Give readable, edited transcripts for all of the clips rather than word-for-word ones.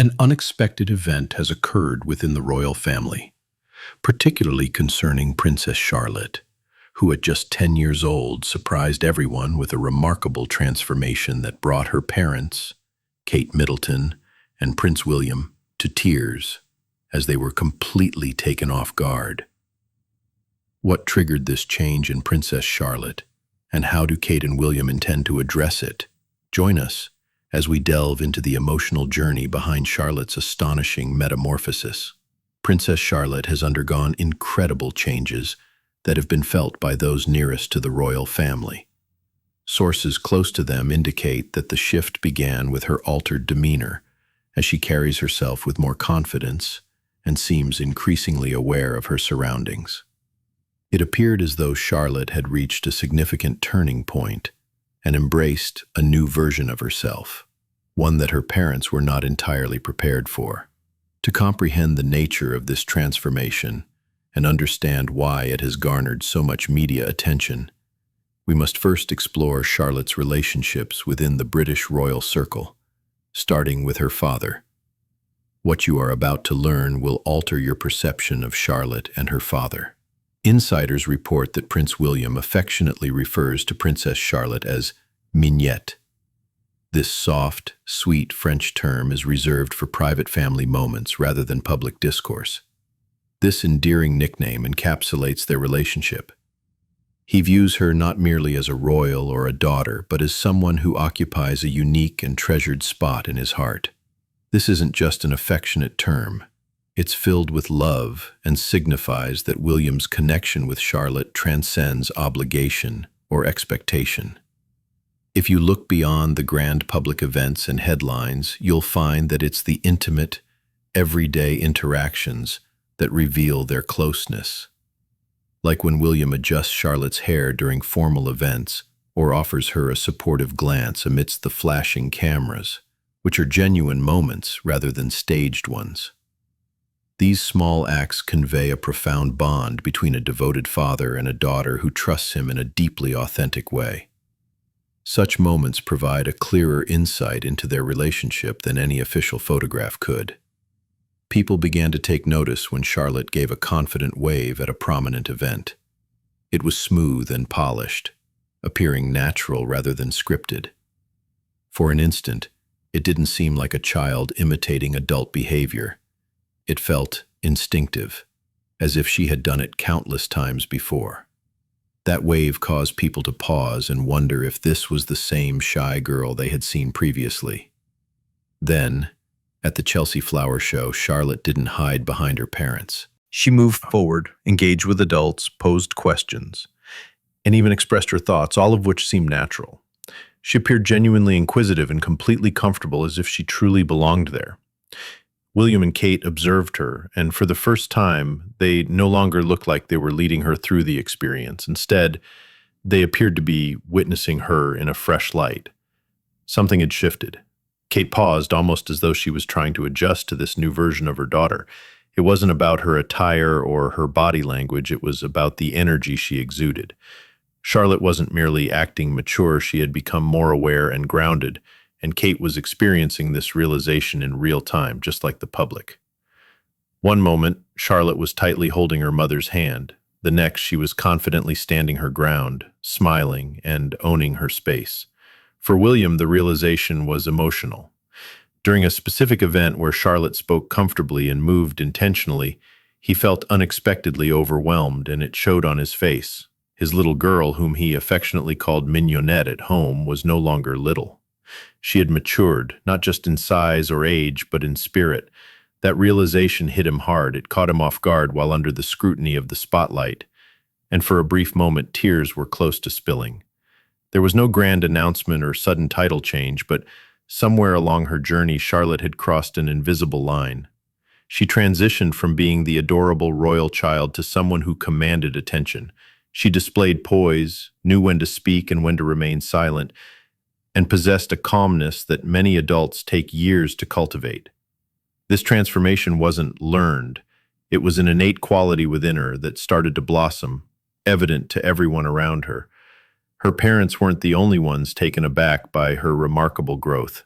An unexpected event has occurred within the royal family, particularly concerning Princess Charlotte, who at just 10 years old surprised everyone with a remarkable transformation that brought her parents, Kate Middleton and Prince William, to tears as they were completely taken off guard. What triggered this change in Princess Charlotte, and how do Kate and William intend to address it? Join us as we delve into the emotional journey behind Charlotte's astonishing metamorphosis. Princess Charlotte has undergone incredible changes that have been felt by those nearest to the royal family. Sources close to them indicate that the shift began with her altered demeanor, as she carries herself with more confidence and seems increasingly aware of her surroundings. It appeared as though Charlotte had reached a significant turning point and embraced a new version of herself, one that her parents were not entirely prepared for. To comprehend the nature of this transformation and understand why it has garnered so much media attention, we must first explore Charlotte's relationships within the British royal circle, starting with her father. What you are about to learn will alter your perception of Charlotte and her father. Insiders report that Prince William affectionately refers to Princess Charlotte as mignette. This soft, sweet French term is reserved for private family moments rather than public discourse. This endearing nickname encapsulates their relationship. He views her not merely as a royal or a daughter, but as someone who occupies a unique and treasured spot in his heart. This isn't just an affectionate term. It's filled with love and signifies that William's connection with Charlotte transcends obligation or expectation. If you look beyond the grand public events and headlines, you'll find that it's the intimate, everyday interactions that reveal their closeness. Like when William adjusts Charlotte's hair during formal events or offers her a supportive glance amidst the flashing cameras, which are genuine moments rather than staged ones. These small acts convey a profound bond between a devoted father and a daughter who trusts him in a deeply authentic way. Such moments provide a clearer insight into their relationship than any official photograph could. People began to take notice when Charlotte gave a confident wave at a prominent event. It was smooth and polished, appearing natural rather than scripted. For an instant, it didn't seem like a child imitating adult behavior. It felt instinctive, as if she had done it countless times before. That wave caused people to pause and wonder if this was the same shy girl they had seen previously. Then, at the Chelsea Flower Show, Charlotte didn't hide behind her parents. She moved forward, engaged with adults, posed questions, and even expressed her thoughts, all of which seemed natural. She appeared genuinely inquisitive and completely comfortable, as if she truly belonged there. William and Kate observed her, and for the first time, they no longer looked like they were leading her through the experience. Instead, they appeared to be witnessing her in a fresh light. Something had shifted. Kate paused, almost as though she was trying to adjust to this new version of her daughter. It wasn't about her attire or her body language, it was about the energy she exuded. Charlotte wasn't merely acting mature, she had become more aware and grounded, and Kate was experiencing this realization in real time, just like the public. One moment, Charlotte was tightly holding her mother's hand. The next, she was confidently standing her ground, smiling and owning her space. For William, the realization was emotional. During a specific event where Charlotte spoke comfortably and moved intentionally, he felt unexpectedly overwhelmed, and it showed on his face. His little girl, whom he affectionately called Mignonette at home, was no longer little. She had matured, not just in size or age, but in spirit. That realization hit him hard. It caught him off guard while under the scrutiny of the spotlight. And for a brief moment, tears were close to spilling. There was no grand announcement or sudden title change, but somewhere along her journey, Charlotte had crossed an invisible line. She transitioned from being the adorable royal child to someone who commanded attention. She displayed poise, knew when to speak and when to remain silent, and possessed a calmness that many adults take years to cultivate. This transformation wasn't learned. It was an innate quality within her that started to blossom, evident to everyone around her. Her parents weren't the only ones taken aback by her remarkable growth.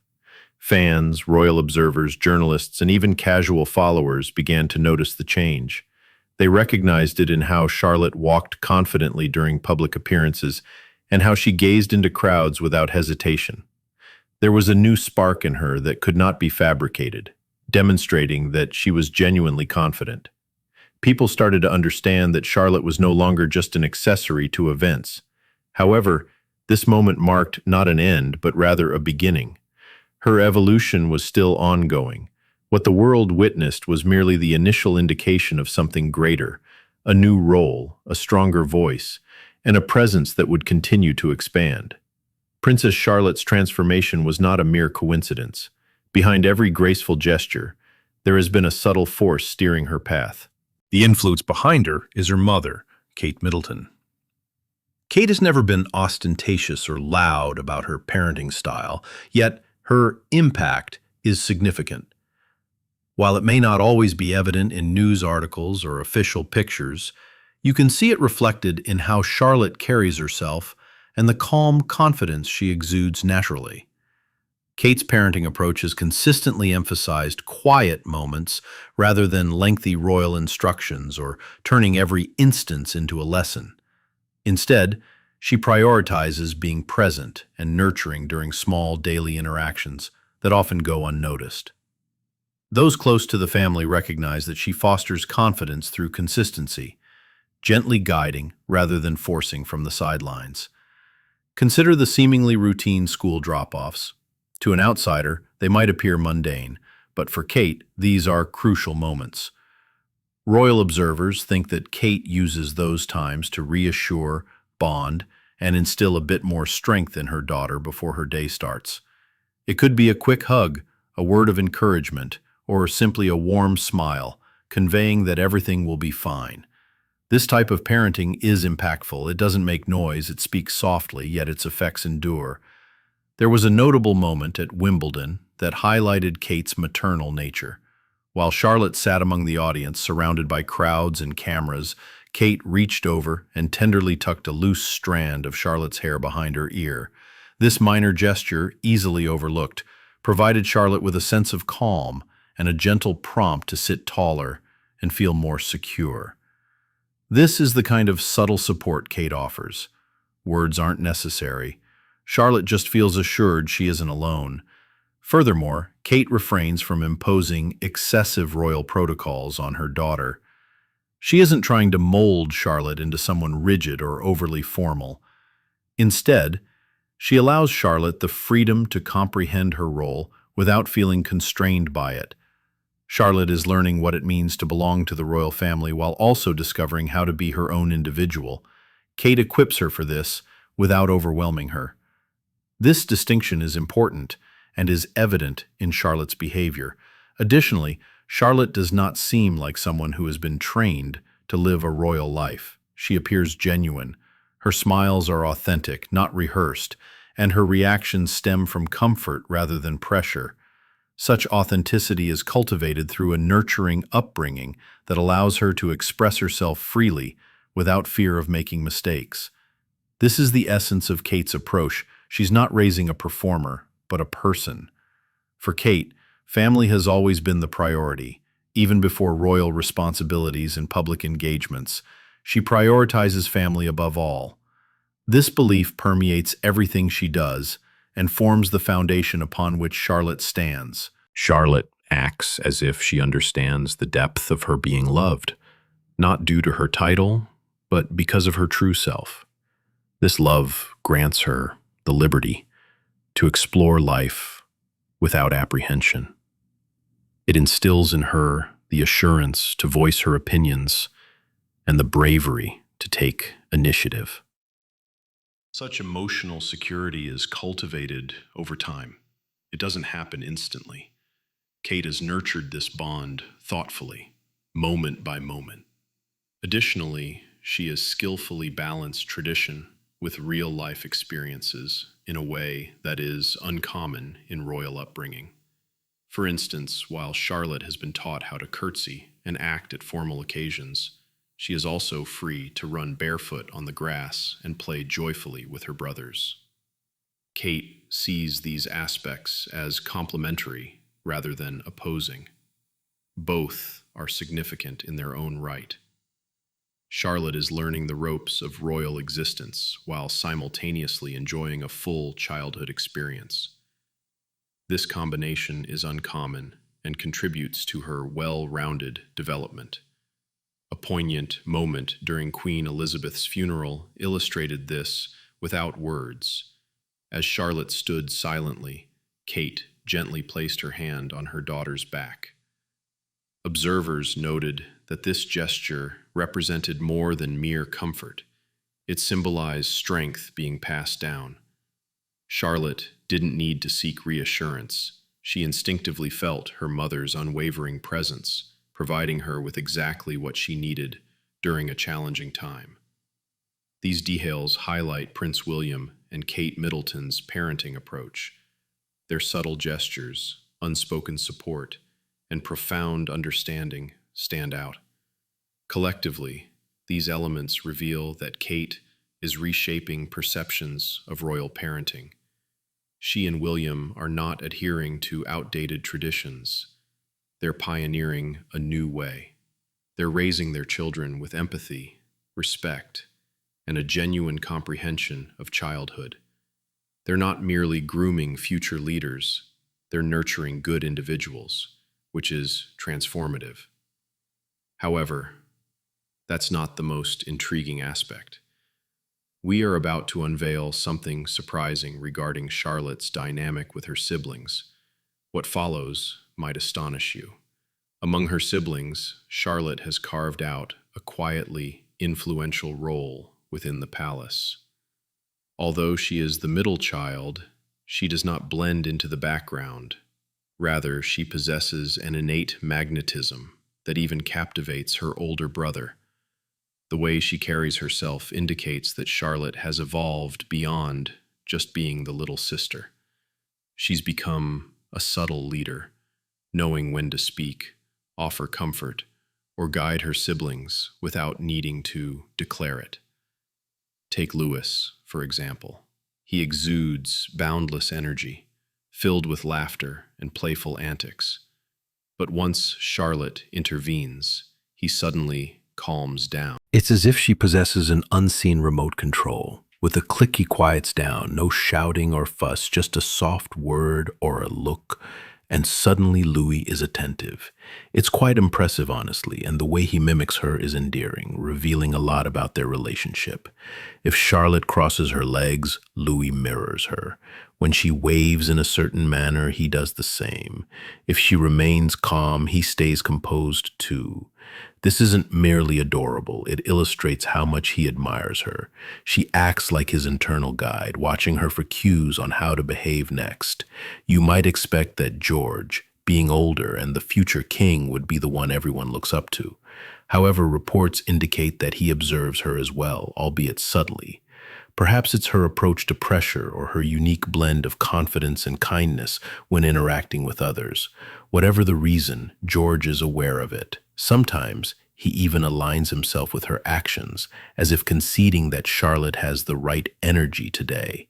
Fans, royal observers, journalists, and even casual followers began to notice the change. They recognized it in how Charlotte walked confidently during public appearances and how she gazed into crowds without hesitation. There was a new spark in her that could not be fabricated, demonstrating that she was genuinely confident. People started to understand that Charlotte was no longer just an accessory to events. However, this moment marked not an end, but rather a beginning. Her evolution was still ongoing. What the world witnessed was merely the initial indication of something greater, a new role, a stronger voice, and a presence that would continue to expand. Princess Charlotte's transformation was not a mere coincidence. Behind every graceful gesture, there has been a subtle force steering her path. The influence behind her is her mother, Kate Middleton. Kate has never been ostentatious or loud about her parenting style, yet her impact is significant. While it may not always be evident in news articles or official pictures, you can see it reflected in how Charlotte carries herself and the calm confidence she exudes naturally. Kate's parenting approach has consistently emphasized quiet moments rather than lengthy royal instructions or turning every instance into a lesson. Instead, she prioritizes being present and nurturing during small daily interactions that often go unnoticed. Those close to the family recognize that she fosters confidence through consistency, gently guiding rather than forcing from the sidelines. Consider the seemingly routine school drop-offs. To an outsider, they might appear mundane, but for Kate, these are crucial moments. Royal observers think that Kate uses those times to reassure, bond, and instill a bit more strength in her daughter before her day starts. It could be a quick hug, a word of encouragement, or simply a warm smile, conveying that everything will be fine. This type of parenting is impactful. It doesn't make noise, it speaks softly, yet its effects endure. There was a notable moment at Wimbledon that highlighted Kate's maternal nature. While Charlotte sat among the audience, surrounded by crowds and cameras, Kate reached over and tenderly tucked a loose strand of Charlotte's hair behind her ear. This minor gesture, easily overlooked, provided Charlotte with a sense of calm and a gentle prompt to sit taller and feel more secure. This is the kind of subtle support Kate offers. Words aren't necessary. Charlotte just feels assured she isn't alone. Furthermore, Kate refrains from imposing excessive royal protocols on her daughter. She isn't trying to mold Charlotte into someone rigid or overly formal. Instead, she allows Charlotte the freedom to comprehend her role without feeling constrained by it. Charlotte is learning what it means to belong to the royal family while also discovering how to be her own individual. Kate equips her for this without overwhelming her. This distinction is important and is evident in Charlotte's behavior. Additionally, Charlotte does not seem like someone who has been trained to live a royal life. She appears genuine. Her smiles are authentic, not rehearsed, and her reactions stem from comfort rather than pressure. Such authenticity is cultivated through a nurturing upbringing that allows her to express herself freely without fear of making mistakes. This is the essence of Kate's approach. She's not raising a performer, but a person. For Kate, family has always been the priority, even before royal responsibilities and public engagements. She prioritizes family above all. This belief permeates everything she does and forms the foundation upon which Charlotte stands. Charlotte acts as if she understands the depth of her being loved, not due to her title, but because of her true self. This love grants her the liberty to explore life without apprehension. It instills in her the assurance to voice her opinions and the bravery to take initiative. Such emotional security is cultivated over time. It doesn't happen instantly. Kate has nurtured this bond thoughtfully, moment by moment. Additionally, she has skillfully balanced tradition with real-life experiences in a way that is uncommon in royal upbringing. For instance, while Charlotte has been taught how to curtsy and act at formal occasions, she is also free to run barefoot on the grass and play joyfully with her brothers. Kate sees these aspects as complementary rather than opposing. Both are significant in their own right. Charlotte is learning the ropes of royal existence while simultaneously enjoying a full childhood experience. This combination is uncommon and contributes to her well-rounded development. A poignant moment during Queen Elizabeth's funeral illustrated this without words. As Charlotte stood silently, Kate gently placed her hand on her daughter's back. Observers noted that this gesture represented more than mere comfort. It symbolized strength being passed down. Charlotte didn't need to seek reassurance. She instinctively felt her mother's unwavering presence, providing her with exactly what she needed during a challenging time. These details highlight Prince William and Kate Middleton's parenting approach. Their subtle gestures, unspoken support, and profound understanding stand out. Collectively, these elements reveal that Kate is reshaping perceptions of royal parenting. She and William are not adhering to outdated traditions. They're pioneering a new way. They're raising their children with empathy, respect, and a genuine comprehension of childhood. They're not merely grooming future leaders, they're nurturing good individuals, which is transformative. However, that's not the most intriguing aspect. We are about to unveil something surprising regarding Charlotte's dynamic with her siblings. What follows might astonish you. Among her siblings, Charlotte has carved out a quietly influential role within the palace. Although she is the middle child, she does not blend into the background. Rather, she possesses an innate magnetism that even captivates her older brother. The way she carries herself indicates that Charlotte has evolved beyond just being the little sister. She's become a subtle leader, knowing when to speak, offer comfort, or guide her siblings without needing to declare it. Take Louis, for example. He exudes boundless energy, filled with laughter and playful antics. But once Charlotte intervenes, he suddenly calms down. It's as if she possesses an unseen remote control. With a click, he quiets down, no shouting or fuss, just a soft word or a look, and suddenly Louis is attentive. It's quite impressive, honestly, and the way he mimics her is endearing, revealing a lot about their relationship. If Charlotte crosses her legs, Louis mirrors her. When she waves in a certain manner, he does the same. If she remains calm, he stays composed too. This isn't merely adorable, it illustrates how much he admires her. She acts like his internal guide, watching her for cues on how to behave next. You might expect that George, being older and the future king, would be the one everyone looks up to. However, reports indicate that he observes her as well, albeit subtly. Perhaps it's her approach to pressure or her unique blend of confidence and kindness when interacting with others. Whatever the reason, George is aware of it. Sometimes he even aligns himself with her actions, as if conceding that Charlotte has the right energy today.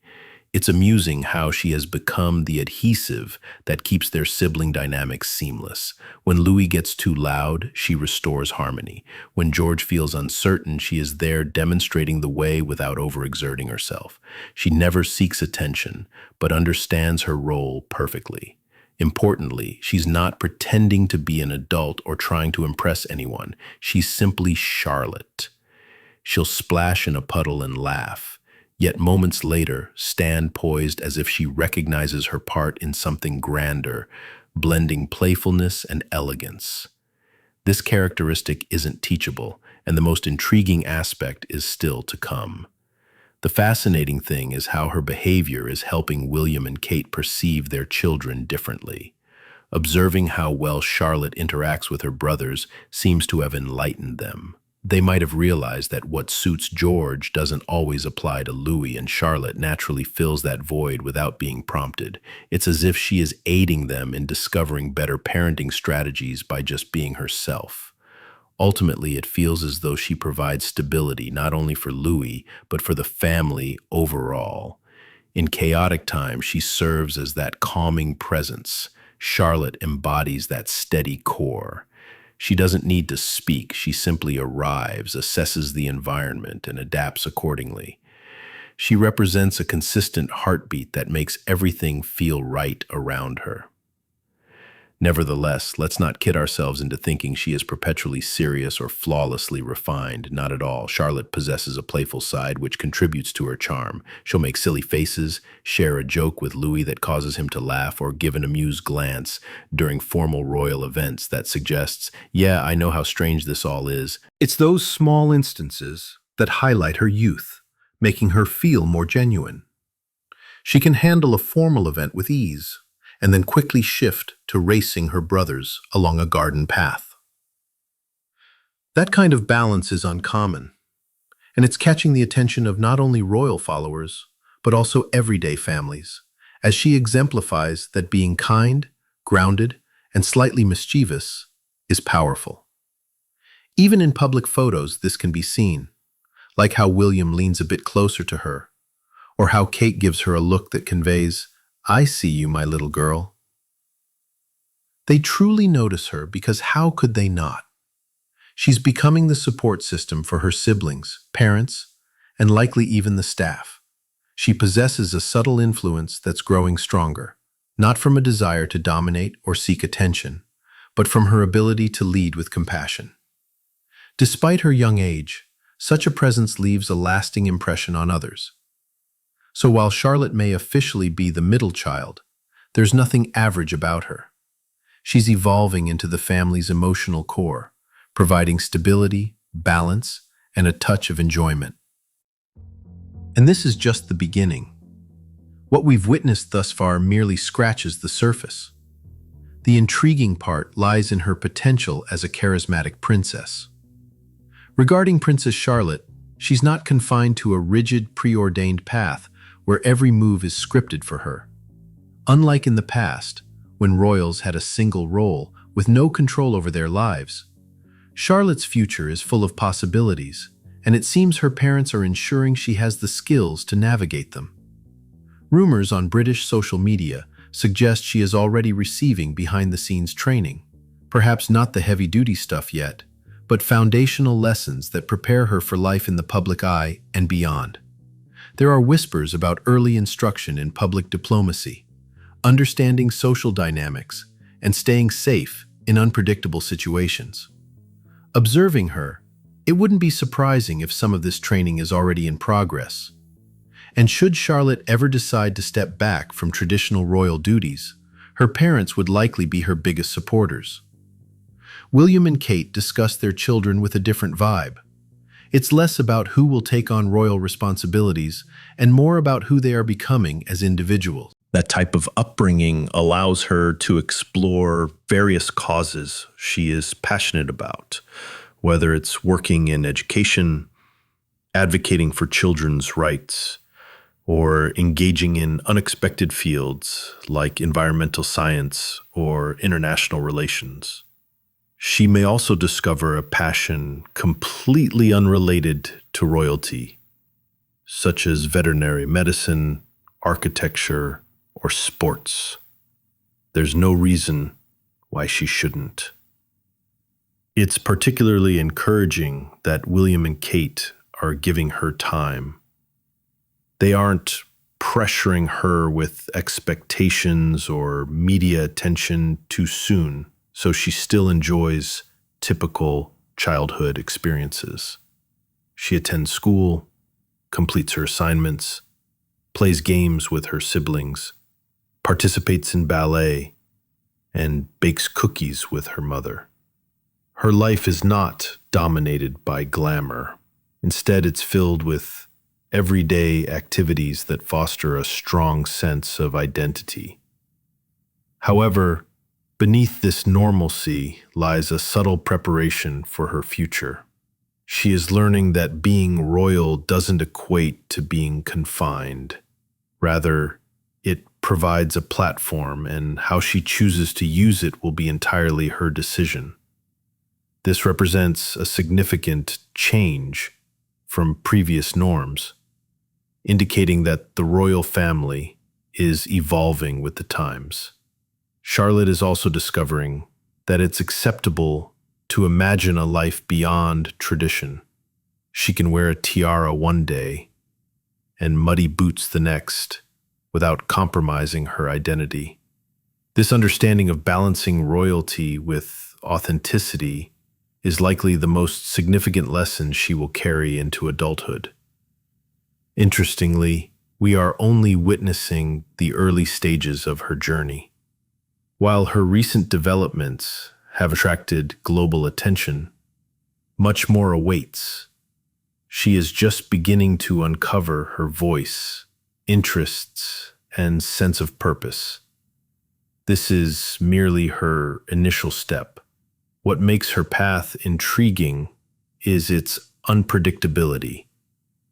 It's amusing how she has become the adhesive that keeps their sibling dynamics seamless. When Louis gets too loud, she restores harmony. When George feels uncertain, she is there demonstrating the way without overexerting herself. She never seeks attention, but understands her role perfectly. Importantly, she's not pretending to be an adult or trying to impress anyone. She's simply Charlotte. She'll splash in a puddle and laugh, yet moments later stand poised as if she recognizes her part in something grander, blending playfulness and elegance. This characteristic isn't teachable, and the most intriguing aspect is still to come. The fascinating thing is how her behavior is helping William and Kate perceive their children differently. Observing how well Charlotte interacts with her brothers seems to have enlightened them. They might have realized that what suits George doesn't always apply to Louis, and Charlotte naturally fills that void without being prompted. It's as if she is aiding them in discovering better parenting strategies by just being herself. Ultimately, it feels as though she provides stability not only for Louis, but for the family overall. In chaotic times, she serves as that calming presence. Charlotte embodies that steady core. She doesn't need to speak, she simply arrives, assesses the environment, and adapts accordingly. She represents a consistent heartbeat that makes everything feel right around her. Nevertheless, let's not kid ourselves into thinking she is perpetually serious or flawlessly refined. Not at all. Charlotte possesses a playful side which contributes to her charm. She'll make silly faces, share a joke with Louis that causes him to laugh, or give an amused glance during formal royal events that suggests, yeah, I know how strange this all is. It's those small instances that highlight her youth, making her feel more genuine. She can handle a formal event with ease, and then quickly shift to racing her brothers along a garden path. That kind of balance is uncommon, and it's catching the attention of not only royal followers, but also everyday families, as she exemplifies that being kind, grounded, and slightly mischievous is powerful. Even in public photos, this can be seen, like how William leans a bit closer to her, or how Kate gives her a look that conveys, "I see you, my little girl." They truly notice her because how could they not? She's becoming the support system for her siblings, parents, and likely even the staff. She possesses a subtle influence that's growing stronger, not from a desire to dominate or seek attention, but from her ability to lead with compassion. Despite her young age, such a presence leaves a lasting impression on others. So while Charlotte may officially be the middle child, there's nothing average about her. She's evolving into the family's emotional core, providing stability, balance, and a touch of enjoyment. And this is just the beginning. What we've witnessed thus far merely scratches the surface. The intriguing part lies in her potential as a charismatic princess. Regarding Princess Charlotte, she's not confined to a rigid, preordained path where every move is scripted for her. Unlike in the past, when royals had a single role with no control over their lives, Charlotte's future is full of possibilities, and it seems her parents are ensuring she has the skills to navigate them. Rumors on British social media suggest she is already receiving behind-the-scenes training, perhaps not the heavy-duty stuff yet, but foundational lessons that prepare her for life in the public eye and beyond. There are whispers about early instruction in public diplomacy, understanding social dynamics, and staying safe in unpredictable situations. Observing her, it wouldn't be surprising if some of this training is already in progress. And should Charlotte ever decide to step back from traditional royal duties, her parents would likely be her biggest supporters. William and Kate discuss their children with a different vibe. It's less about who will take on royal responsibilities and more about who they are becoming as individuals. That type of upbringing allows her to explore various causes she is passionate about, whether it's working in education, advocating for children's rights, or engaging in unexpected fields like environmental science or international relations. She may also discover a passion completely unrelated to royalty, such as veterinary medicine, architecture, or sports. There's no reason why she shouldn't. It's particularly encouraging that William and Kate are giving her time. They aren't pressuring her with expectations or media attention too soon, so she still enjoys typical childhood experiences. She attends school, completes her assignments, plays games with her siblings, participates in ballet, and bakes cookies with her mother. Her life is not dominated by glamour. Instead, it's filled with everyday activities that foster a strong sense of identity. However, beneath this normalcy lies a subtle preparation for her future. She is learning that being royal doesn't equate to being confined. Rather, it provides a platform, and how she chooses to use it will be entirely her decision. This represents a significant change from previous norms. indicating that the royal family is evolving with the times. Charlotte is also discovering that it's acceptable to imagine a life beyond tradition. She can wear a tiara one day and muddy boots the next without compromising her identity. This understanding of balancing royalty with authenticity is likely the most significant lesson she will carry into adulthood. Interestingly, we are only witnessing the early stages of her journey. While her recent developments have attracted global attention, much more awaits. She is just beginning to uncover her voice, interests, and sense of purpose. This is merely her initial step. What makes her path intriguing is its unpredictability.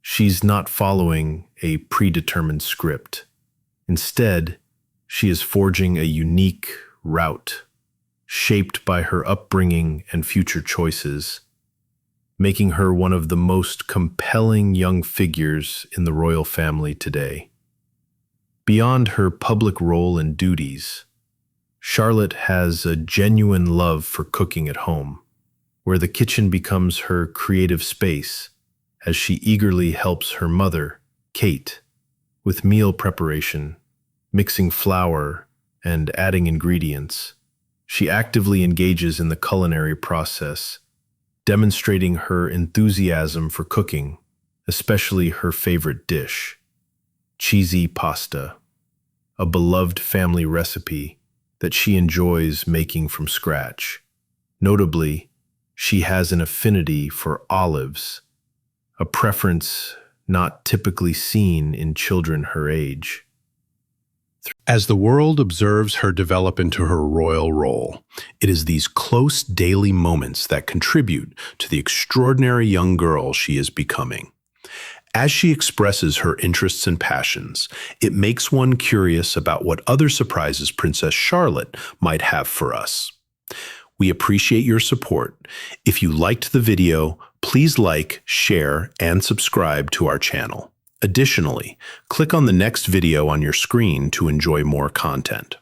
She's not following a predetermined script. Instead, she is forging a unique route, shaped by her upbringing and future choices, making her one of the most compelling young figures in the royal family today. Beyond her public role and duties, Charlotte has a genuine love for cooking at home, where the kitchen becomes her creative space as she eagerly helps her mother, Kate, with meal preparation, mixing flour, and adding ingredients. She actively engages in the culinary process, demonstrating her enthusiasm for cooking, especially her favorite dish, cheesy pasta, a beloved family recipe that she enjoys making from scratch. Notably, she has an affinity for olives, a preference not typically seen in children her age. As the world observes her develop into her royal role, it is these close daily moments that contribute to the extraordinary young girl she is becoming. As she expresses her interests and passions, it makes one curious about what other surprises Princess Charlotte might have for us. We appreciate your support. If you liked the video, please like, share, and subscribe to our channel. Additionally, click on the next video on your screen to enjoy more content.